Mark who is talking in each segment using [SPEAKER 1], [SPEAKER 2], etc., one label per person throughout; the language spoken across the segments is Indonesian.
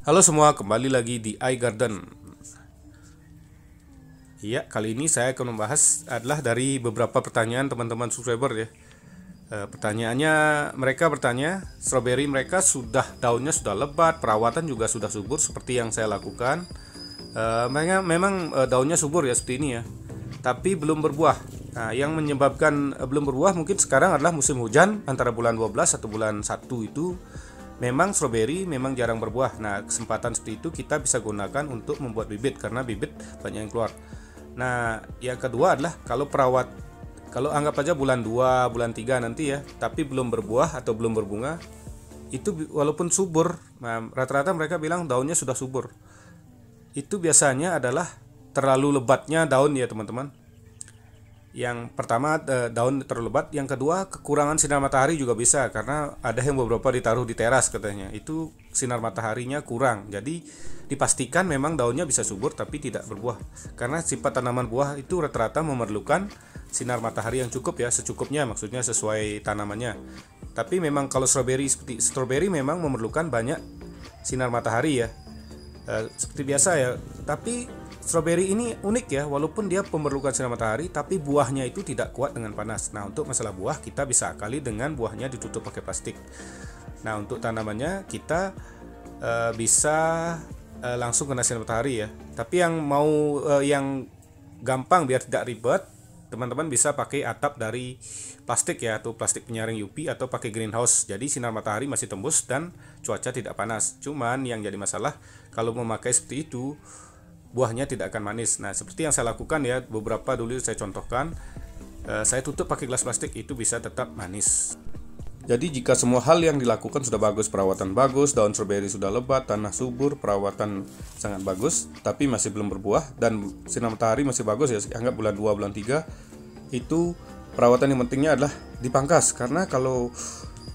[SPEAKER 1] Halo semua, kembali lagi di iGarden. Iya, kali ini saya akan membahas adalah dari beberapa pertanyaan teman-teman subscriber ya. Pertanyaannya, mereka bertanya, stroberi mereka daunnya sudah lebat, perawatan juga sudah subur seperti yang saya lakukan. Mereka memang daunnya subur ya seperti ini ya, tapi belum berbuah. Nah, yang menyebabkan belum berbuah mungkin sekarang adalah musim hujan antara bulan 12 atau bulan 1 itu. Memang stroberi memang jarang berbuah. Nah, kesempatan seperti itu kita bisa gunakan untuk membuat bibit karena bibit banyak yang keluar. Nah, yang kedua adalah kalau anggap aja bulan 2, bulan 3 nanti ya, tapi belum berbuah atau belum berbunga, itu walaupun subur, nah, rata-rata mereka bilang daunnya sudah subur. Itu biasanya adalah terlalu lebatnya daun ya, teman-teman. Yang pertama daun terlalu lebat, yang kedua kekurangan sinar matahari juga bisa karena ada yang beberapa ditaruh di teras katanya. Itu sinar mataharinya kurang. Jadi dipastikan memang daunnya bisa subur tapi tidak berbuah. Karena sifat tanaman buah itu rata-rata memerlukan sinar matahari yang cukup ya, secukupnya maksudnya sesuai tanamannya. Tapi memang kalau stroberi memang memerlukan banyak sinar matahari ya. Seperti biasa ya, tapi stroberi ini unik ya, walaupun dia memerlukan sinar matahari, tapi buahnya itu tidak kuat dengan panas. Nah, untuk masalah buah kita bisa akali dengan buahnya ditutup pakai plastik. Nah, untuk tanamannya kita bisa langsung kena sinar matahari ya. Tapi yang mau yang gampang biar tidak ribet, teman-teman bisa pakai atap dari plastik ya, atau plastik penyaring UV atau pakai greenhouse. Jadi sinar matahari masih tembus dan cuaca tidak panas. Cuman yang jadi masalah kalau memakai seperti itu, buahnya tidak akan manis. Nah, seperti yang saya lakukan ya, beberapa dulu saya contohkan, saya tutup pakai gelas plastik, itu bisa tetap manis. Jadi jika semua hal yang dilakukan sudah bagus, perawatan bagus, daun stroberi sudah lebat, tanah subur, perawatan sangat bagus, tapi masih belum berbuah dan sinar matahari masih bagus ya, anggap bulan 2, bulan 3, itu perawatan yang pentingnya adalah dipangkas. Karena kalau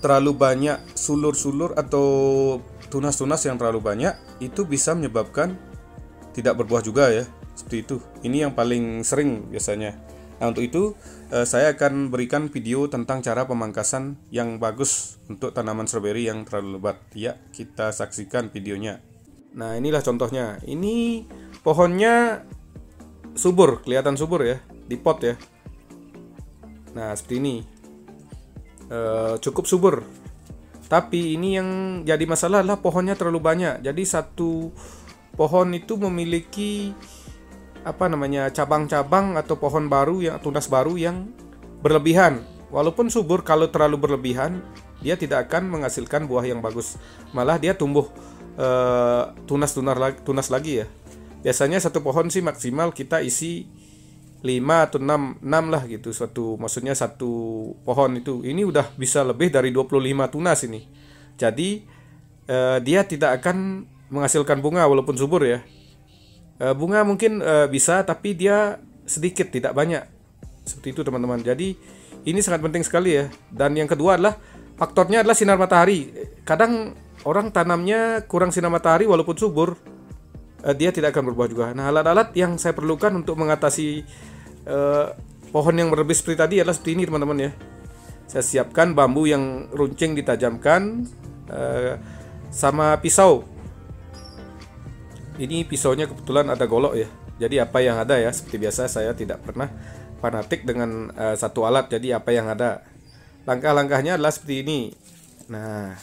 [SPEAKER 1] terlalu banyak sulur-sulur atau tunas-tunas yang terlalu banyak, itu bisa menyebabkan tidak berbuah juga ya, seperti itu. Ini yang paling sering biasanya. Nah, untuk itu saya akan berikan video tentang cara pemangkasan yang bagus untuk tanaman stroberi yang terlalu lebat. Ya, kita saksikan videonya. Nah, inilah contohnya. Ini pohonnya subur, kelihatan subur ya, di pot ya. Nah, seperti ini. Cukup subur. Tapi ini yang jadi masalah adalah pohonnya terlalu banyak. Jadi satu pohon itu memiliki cabang-cabang atau pohon baru yang tunas baru yang berlebihan. Walaupun subur, kalau terlalu berlebihan dia tidak akan menghasilkan buah yang bagus. Malah dia tumbuh tunas lagi ya. Biasanya satu pohon sih maksimal kita isi 5 atau 6 lah gitu, maksudnya satu pohon itu. Ini udah bisa lebih dari 25 tunas ini. Jadi dia tidak akan menghasilkan bunga walaupun subur ya. Bunga mungkin bisa, tapi dia sedikit, tidak banyak. Seperti itu teman-teman. Jadi ini sangat penting sekali ya. Dan yang kedua adalah faktornya adalah sinar matahari. Kadang orang tanamnya kurang sinar matahari walaupun subur, dia tidak akan berbuah juga. Nah, alat-alat yang saya perlukan untuk mengatasi pohon yang berlebih seperti tadi adalah seperti ini teman-teman ya. Saya siapkan bambu yang runcing ditajamkan sama pisau. Ini pisaunya kebetulan ada golok ya. Jadi apa yang ada ya, seperti biasa saya tidak pernah fanatik dengan satu alat. Jadi apa yang ada. Langkah-langkahnya adalah seperti ini. Nah,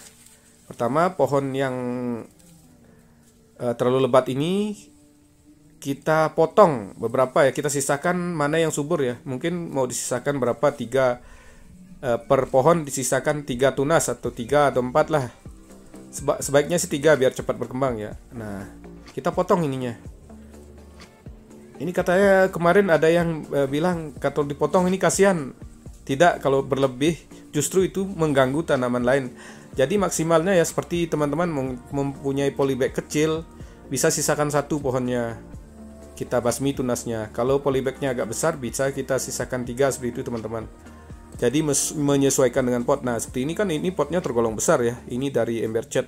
[SPEAKER 1] pertama pohon yang terlalu lebat ini kita potong beberapa ya. Kita sisakan mana yang subur ya. Mungkin mau disisakan berapa, 3 per pohon disisakan 3 tunas atau 3 atau 4 lah. Sebaiknya sih 3 biar cepat berkembang ya. Nah, kita potong ininya. Ini katanya kemarin ada yang bilang kalau dipotong ini kasihan. Tidak, kalau berlebih justru itu mengganggu tanaman lain. Jadi maksimalnya ya seperti teman-teman mempunyai polybag kecil, bisa sisakan 1 pohonnya. Kita basmi tunasnya. Kalau polybagnya agak besar, bisa kita sisakan 3 seperti itu teman-teman. Jadi menyesuaikan dengan pot. Nah, seperti ini kan, ini potnya tergolong besar ya. Ini dari ember cat.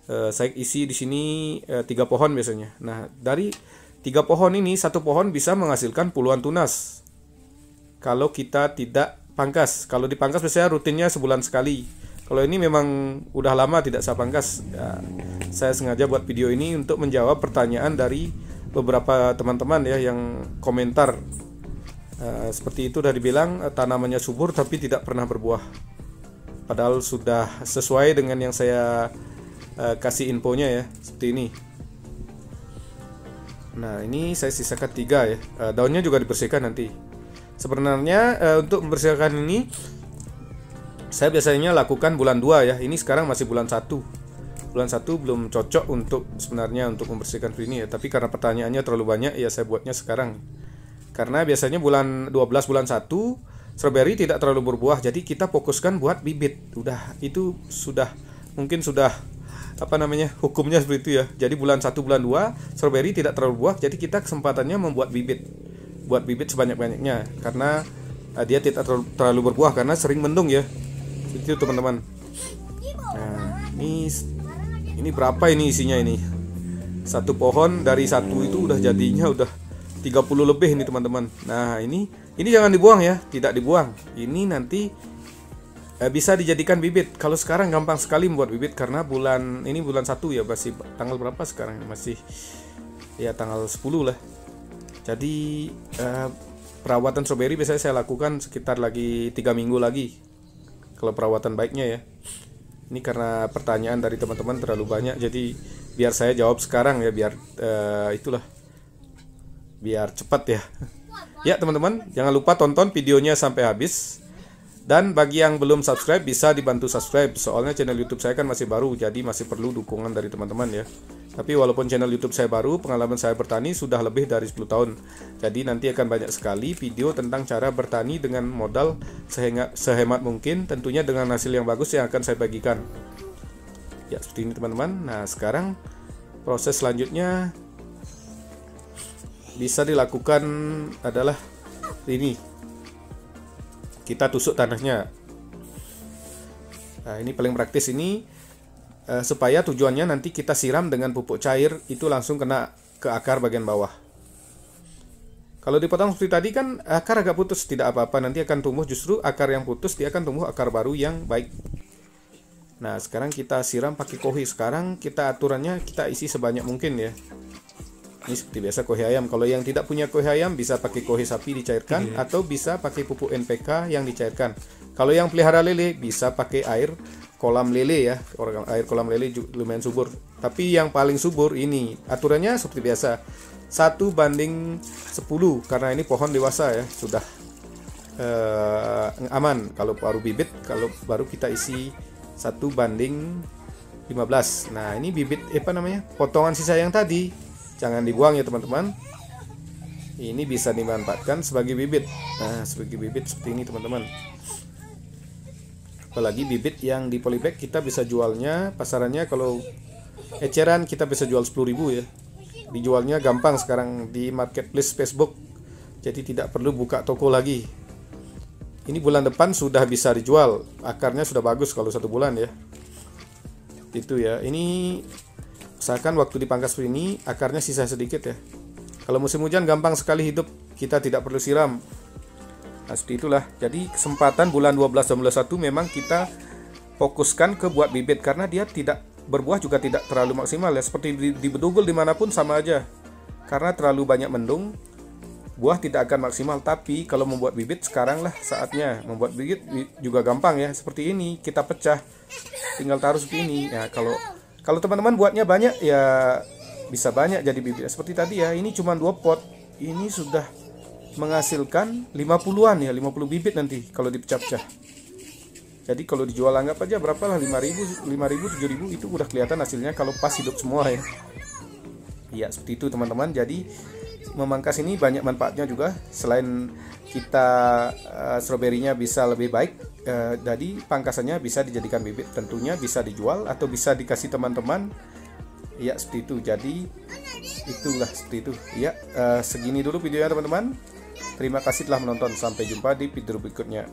[SPEAKER 1] Saya isi di sini 3 pohon biasanya. Nah, dari 3 pohon ini, 1 pohon bisa menghasilkan puluhan tunas kalau kita tidak pangkas. Kalau dipangkas biasanya rutinnya sebulan sekali. Kalau ini memang udah lama tidak saya pangkas ya, saya sengaja buat video ini untuk menjawab pertanyaan dari beberapa teman-teman ya yang komentar. Seperti itu udah dibilang tanamannya subur tapi tidak pernah berbuah. Padahal sudah sesuai dengan yang saya kasih infonya ya, seperti ini. Nah, ini saya sisakan 3 ya. Daunnya juga dibersihkan nanti. Sebenarnya untuk membersihkan ini saya biasanya lakukan bulan 2 ya. Ini sekarang masih bulan 1. Bulan 1 belum cocok untuk sebenarnya untuk membersihkan ini ya. Tapi karena pertanyaannya terlalu banyak ya saya buatnya sekarang. Karena biasanya bulan 12 bulan 1 strawberry tidak terlalu berbuah. Jadi kita fokuskan buat bibit. Udah itu sudah mungkin sudah hukumnya seperti itu ya. Jadi bulan 1 bulan 2 strawberry tidak terlalu buah, jadi kita kesempatannya membuat bibit. Buat bibit sebanyak-banyaknya karena dia tidak terlalu berbuah karena sering mendung ya. Itu teman-teman. Nah, ini berapa ini isinya ini? Satu pohon dari satu itu udah jadinya udah 30 lebih ini teman-teman. Nah, ini jangan dibuang ya, tidak dibuang. Ini nanti bisa dijadikan bibit. Kalau sekarang gampang sekali membuat bibit karena bulan 1 ya, masih tanggal berapa sekarang? Masih ya tanggal 10 lah. Jadi perawatan strawberry biasanya saya lakukan sekitar lagi 3 minggu lagi. Kalau perawatan baiknya ya. Ini karena pertanyaan dari teman-teman terlalu banyak, jadi biar saya jawab sekarang ya, biar biar cepat ya. Ya teman-teman, jangan lupa tonton videonya sampai habis. Dan bagi yang belum subscribe bisa dibantu subscribe. Soalnya channel YouTube saya kan masih baru, jadi masih perlu dukungan dari teman-teman ya. Tapi walaupun channel YouTube saya baru, pengalaman saya bertani sudah lebih dari 10 tahun. Jadi nanti akan banyak sekali video tentang cara bertani dengan modal sehemat mungkin, tentunya dengan hasil yang bagus yang akan saya bagikan. Ya seperti ini teman-teman. Nah sekarang proses selanjutnya bisa dilakukan adalah ini. Kita tusuk tanahnya. Nah, ini paling praktis ini supaya tujuannya nanti kita siram dengan pupuk cair itu langsung kena ke akar bagian bawah. Kalau dipotong seperti tadi kan akar agak putus, tidak apa-apa, nanti akan tumbuh justru akar yang putus, dia akan tumbuh akar baru yang baik. Nah, sekarang kita siram pakai kohi. Sekarang kita aturannya kita isi sebanyak mungkin ya. Ini seperti biasa kohi ayam. Kalau yang tidak punya kohi ayam bisa pakai kohi sapi dicairkan atau bisa pakai pupuk NPK yang dicairkan. Kalau yang pelihara lele bisa pakai air kolam lele ya. Air kolam lele lumayan subur. Tapi yang paling subur ini aturannya seperti biasa 1:10 karena ini pohon dewasa ya, sudah aman. Kalau baru bibit, kalau baru kita isi 1:15. Nah, ini bibit potongan sisa yang tadi. Jangan dibuang ya teman-teman. Ini bisa dimanfaatkan sebagai bibit. Nah, sebagai bibit seperti ini teman-teman. Apalagi bibit yang di polybag kita bisa jualnya, pasarannya kalau eceran kita bisa jual 10.000 ya. Dijualnya gampang sekarang di marketplace Facebook. Jadi tidak perlu buka toko lagi. Ini bulan depan sudah bisa dijual. Akarnya sudah bagus kalau 1 bulan ya. Itu ya. Ini usahakan waktu dipangkas ini akarnya sisa sedikit ya. Kalau musim hujan gampang sekali hidup, kita tidak perlu siram. Nah, seperti itulah. Jadi kesempatan bulan 12 dan bulan 1 memang kita fokuskan ke buat bibit karena dia tidak berbuah juga tidak terlalu maksimal ya. Seperti di Bedugul dimanapun sama aja. Karena terlalu banyak mendung, buah tidak akan maksimal. Tapi kalau membuat bibit sekarang lah saatnya. Membuat bibit juga gampang ya. Seperti ini kita pecah, tinggal taruh seperti ini. Nah, kalau teman-teman buatnya banyak ya bisa banyak jadi bibit. Seperti tadi ya, ini cuma 2 pot. Ini sudah menghasilkan 50-an ya, 50 bibit nanti kalau dipecah-pecah. Jadi kalau dijual anggap aja berapa lah, 5.000, 7.000 itu udah kelihatan hasilnya kalau pas hidup semua ya. Ya seperti itu teman-teman. Jadi memangkas ini banyak manfaatnya juga. Selain kita stroberinya bisa lebih baik, jadi pangkasannya bisa dijadikan bibit, tentunya bisa dijual atau bisa dikasih teman-teman. Ya seperti itu. Jadi itulah seperti itu. Ya segini dulu videonya teman-teman. Terima kasih telah menonton. Sampai jumpa di video berikutnya.